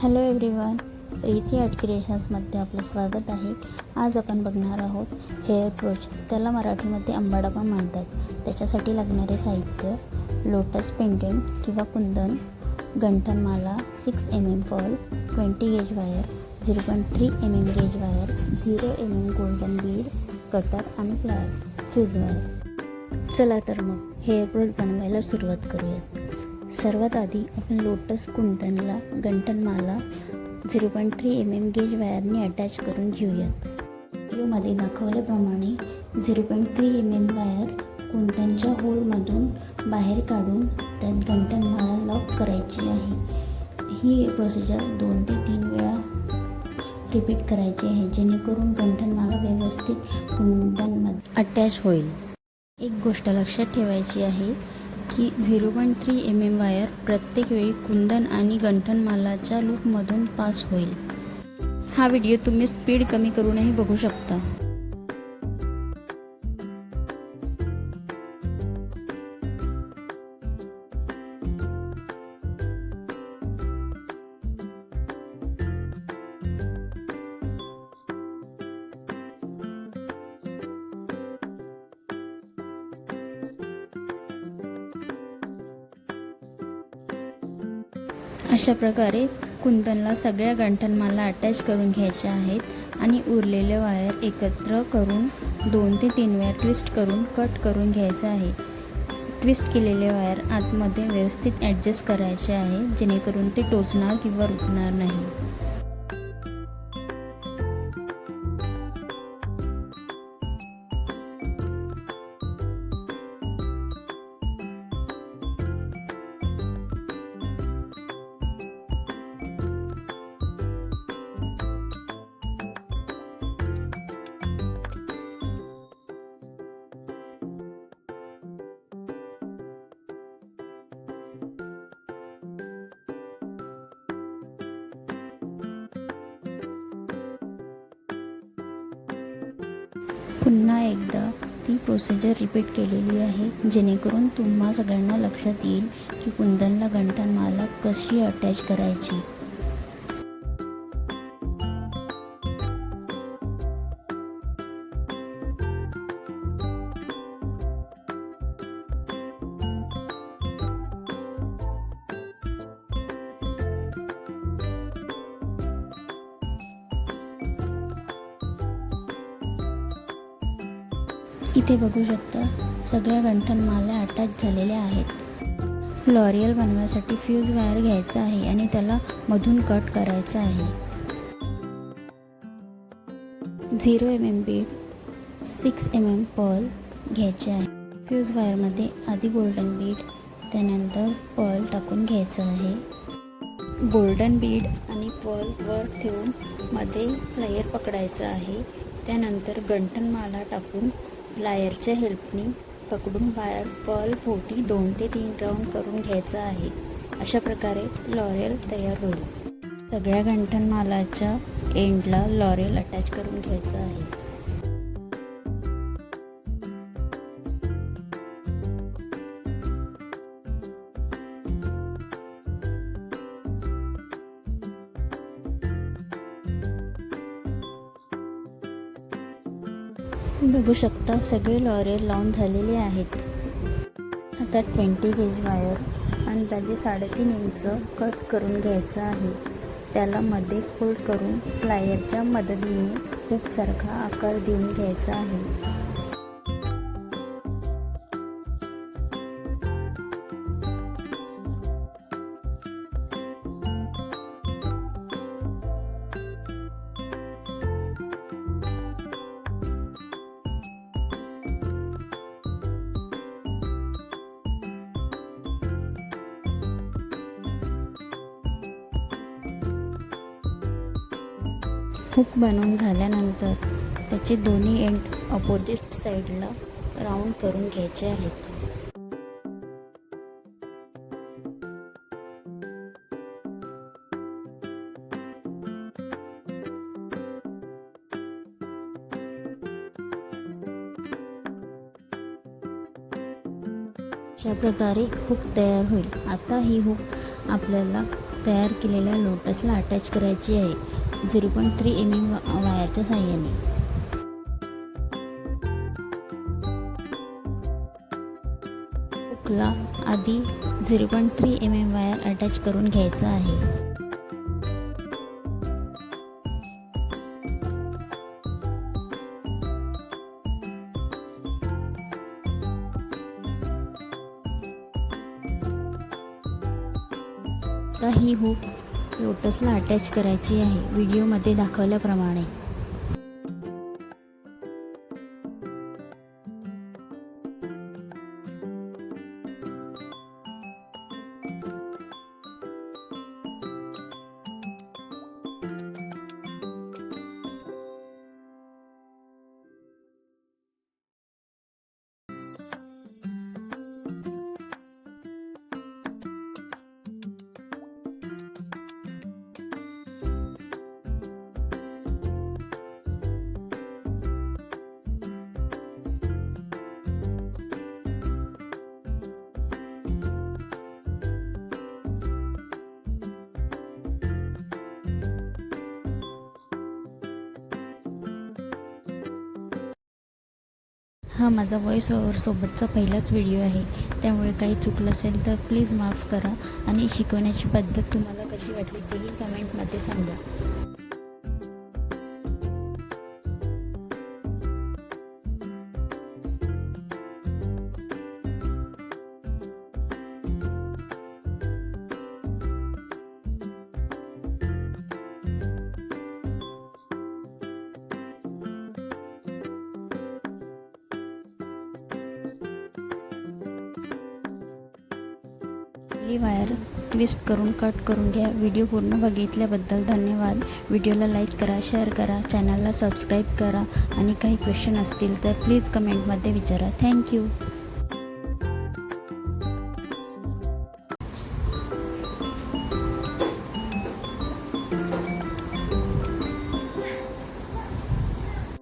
Hello everyone, रिथी art क्रिएशन्समध्ये आपलं स्वागत आहे. आज आपण बघणार आहोत हेअर ब्रश, त्याला मराठीमध्ये अंबाडा पण म्हणतात. त्याच्यासाठी लागणारे साहित्य: लोटस पेंडेंट किंवा कुंदन, गंठनमाला, 6 mm pearl, 20 gauge wire, 0.3 mm gauge wire, 0 mm golden bead, cutter आणि फ्यूज वायर. चला तर मग हेअर ब्रश बनवायला सुरुवात करूयात. सर्वात आधी आपण लोटस कुंदनला गंठनमाला 0.3 mm गेज वायरने अटॅच करून घेऊयात. व्हिडिओमध्ये दाखवल्याप्रमाणे 0.3 mm वायर कुंदनच्या होलमधून बाहेर काढून त्यात गंठनमाला लॉक करायची आहे. ही प्रोसिजर 2 ते 3 वेळा रिपीट करायची आहे, जेणेकरून गंठनमाला व्यवस्थित कुंदनमध्ये अटॅच होईल. एक गोष्ट लक्षात ठेवायची आहे की 0.3 mm वायर प्रत्येक वेळी कुंदन आणि गंठनमालाच्या लूपमधून पास होईल. हा व्हिडिओ तुम्ही स्पीड कमी करूनही बघू शकता. अशा प्रकारे कुंदनला सगळ्या गंठनमाला अटॅच करून घ्यायच्या आहेत आणि उरलेले वायर एकत्र करून 2 ते 3 वेळा ट्विस्ट करून कट करून घ्यायचं आहे. ट्विस्ट केलेले वायर आतमध्ये व्यवस्थित ॲडजस्ट करायचे आहे, जेणेकरून ते टोचणार किंवा रुतणार नाही. पुन्हा एकदा ती प्रोसिजर रिपीट केलेली आहे, जेणेकरून तुम्हा सगळ्यांना लक्षात येईल की कुंदनला गंठनमाला कशी अटॅच करायची. इथे बघू शकता सगळ्या गंठनमाला अटॅच झालेल्या आहेत. लॉरियल बनवण्यासाठी फ्यूज वायर घ्यायचा आहे आणि त्याला मधून कट करायचा आहे. 0 mm बीड, 6 mm पर्ल घ्यायचे आहे. फ्यूज वायरमध्ये आधी गोल्डन बीड, त्यानंतर पर्ल टाकून घ्यायचं आहे. गोल्डन बीड आणि पर्ल वर ठेवून मध्ये प्लायर पकडायचं आहे. त्यानंतर गंठनमाला टाकून प्लायरच्या हेल्पने पकडून वायर पर्ल भोवती 2 ते 3 राऊंड करून घ्यायचा आहे. अशा प्रकारे लॉरियल तयार होईल. सगळ्या गंठनमालाच्या एंडला लॉरियल अटॅच करून घ्यायचं आहे. बघू शकता सगळे लॉरियल लावून झालेले आहेत. आता 20 गेज वायर आणि त्याचे 3.5 इंच कट करून घ्यायचं आहे. त्याला मध्ये फोल्ड करून प्लायरच्या मदतीने हुकसारखा आकार देऊन घ्यायचा आहे. हुक बनवून झाल्यानंतर त्याचे दोन्ही एंड अपोजिट साईडला राऊंड करून घ्यायचे आहेत. अशा प्रकारे हुक तयार होईल. आता ही हुक आपल्याला तयार केलेल्या लोटसला अटॅच करायची आहे 0.3 mm वायरच्या साहाय्याने. हुकला आधी 0.3 mm वायर अटॅच करून घ्यायचा आहे. आता ही हुक लोटसला अटॅच करायची आहे व्हिडिओमध्ये दाखवल्याप्रमाणे. हा माझा व्हॉइस ओव्हर सोबतचा पहिलाच व्हिडिओ आहे, त्यामुळे काही चुकलं असेल तर प्लीज माफ करा. आणि शिकवण्याची पद्धत तुम्हाला कशी वाटली तेही कमेंटमध्ये सांगा. ही वायर ट्विस्ट करून कट करून घ्या. व्हिडिओ पूर्ण बघितल्याबद्दल धन्यवाद. व्हिडिओला लाईक करा, शेअर करा, चॅनलला सबस्क्राईब करा आणि काही क्वेश्चन असतील तर प्लीज कमेंटमध्ये विचारा. थँक्यू.